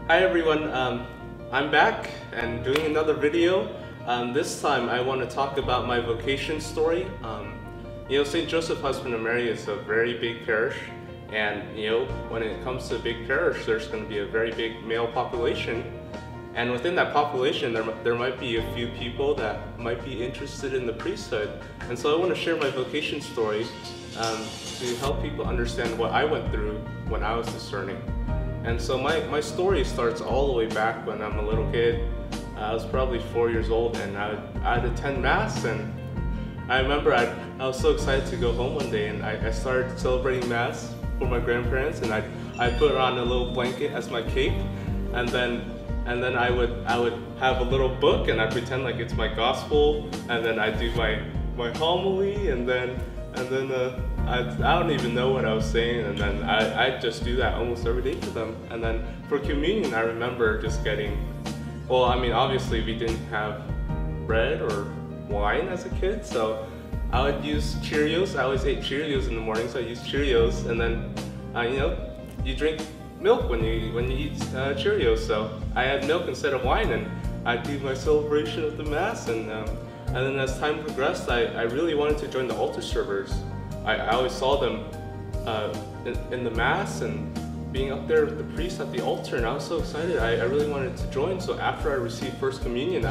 Hi everyone, I'm back and doing another video. This time I want to talk about my vocation story. St. Joseph Husband and Mary is a very big parish, and when it comes to a big parish, there's going to be a very big male population. And within that population, there might be a few people that might be interested in the priesthood. And so I want to share my vocation story to help people understand what I went through when I was discerning. And so my story starts all the way back when I'm a little kid. I was probably 4 years old, and I'd attend Mass, and I remember I was so excited to go home one day, and I started celebrating Mass for my grandparents, and I put on a little blanket as my cape, and then I would have a little book, and I pretend like it's my gospel, and then I do my homily, and then I don't even know what I was saying, and then I just do that almost every day for them. And then for communion, I remember just getting, well, I mean, obviously we didn't have bread or wine as a kid, so I would use Cheerios. I always ate Cheerios in the morning, so I used Cheerios, and then you drink milk when you eat Cheerios, so I had milk instead of wine, and I'd do my celebration of the Mass, and then as time progressed, I really wanted to join the altar servers. I always saw them in the Mass and being up there with the priest at the altar, and I was so excited. I really wanted to join. So after I received First Communion,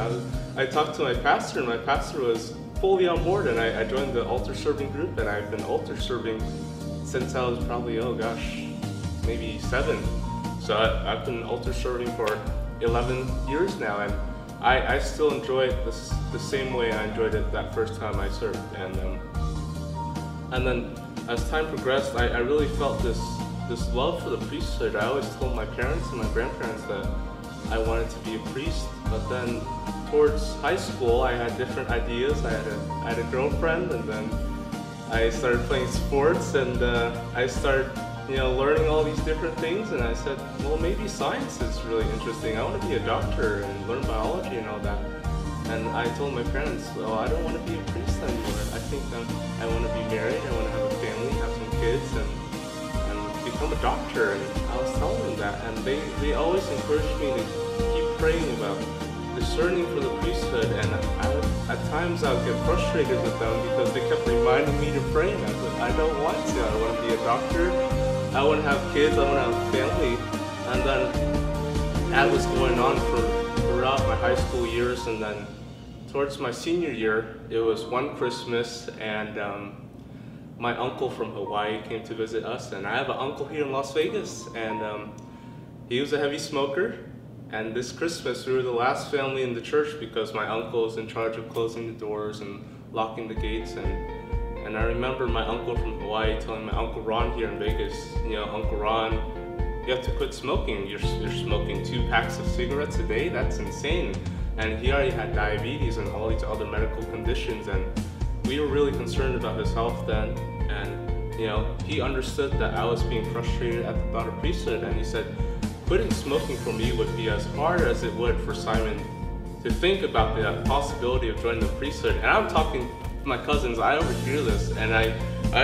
I talked to my pastor, and my pastor was fully on board, and I joined the altar serving group, and I've been altar serving since I was probably, oh gosh, maybe 7. So I've been altar serving for 11 years now, and I still enjoy it the same way I enjoyed it that first time I served. And then as time progressed, I really felt this love for the priesthood. I always told my parents and my grandparents that I wanted to be a priest, but then towards high school I had different ideas. I had a girlfriend, and then I started playing sports, and I started learning all these different things, and I said, well, maybe science is really interesting. I want to be a doctor and learn biology and all that. And I told my parents, well, I don't want to be a priest anymore. I think I want to be married, I want to have a family, have some kids, and become a doctor. And I was telling them that, and they always encouraged me to keep praying about discerning for the priesthood, and at times I would get frustrated with them because they kept reminding me to pray, and I said, I don't want to. I want to be a doctor, I want to have kids, I want to have a family. And then that was going on throughout my high school years, and then towards my senior year, it was one Christmas, and my uncle from Hawaii came to visit us, and I have an uncle here in Las Vegas, and he was a heavy smoker. And this Christmas, we were the last family in the church because my uncle was in charge of closing the doors and locking the gates. And I remember my uncle from Hawaii telling my Uncle Ron here in Vegas, Uncle Ron, you have to quit smoking. You're smoking 2 packs of cigarettes a day? That's insane. And he already had diabetes and all these other medical conditions, and we were really concerned about his health then. And he understood that I was being frustrated at the thought of priesthood, and he said, quitting smoking for me would be as hard as it would for Simon to think about the possibility of joining the priesthood. And I'm talking to my cousins, I overhear this, and I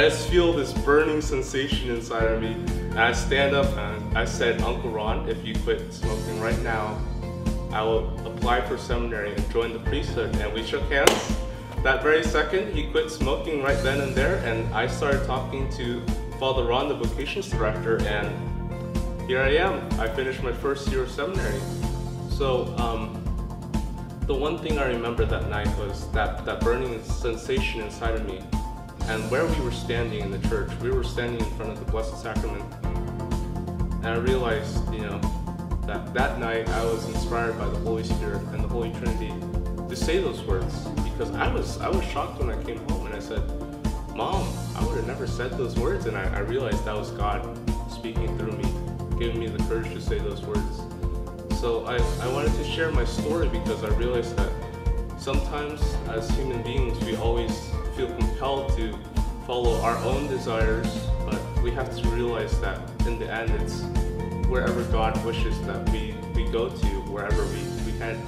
just feel this burning sensation inside of me. And I stand up and I said, Uncle Ron, if you quit smoking right now, I will apply for seminary and join the priesthood. And we shook hands. That very second, he quit smoking right then and there, and I started talking to Father Ron, the vocations director, and here I am. I finished my first year of seminary. So the one thing I remember that night was that burning sensation inside of me. And where we were standing in the church, we were standing in front of the Blessed Sacrament. And I realized, that night I was inspired by the Holy Spirit and the Holy Trinity to say those words, because I was shocked when I came home and I said, Mom, I would have never said those words. And I realized that was God speaking through me, giving me the courage to say those words. So I wanted to share my story because I realized that sometimes as human beings we always feel compelled to follow our own desires, but we have to realize that in the end it's wherever God wishes that we go to, wherever we head.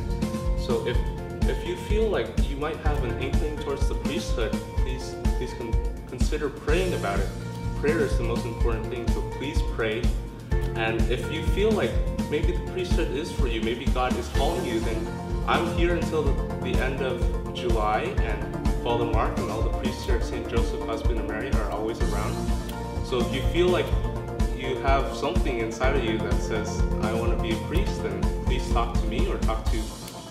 So if you feel like you might have an inkling towards the priesthood, please consider praying about it. Prayer is the most important thing, so please pray. And if you feel like maybe the priesthood is for you, maybe God is calling you, then I'm here until the end of July, and Father Mark and all the priests here at St. Joseph Husband and Mary are always around. So if you feel like you have something inside of you that says, I want to be a priest, then please talk to me or talk to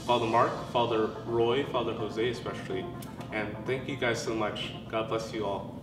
Father Mark, Father Roy, Father Jose especially. And thank you guys so much. God bless you all.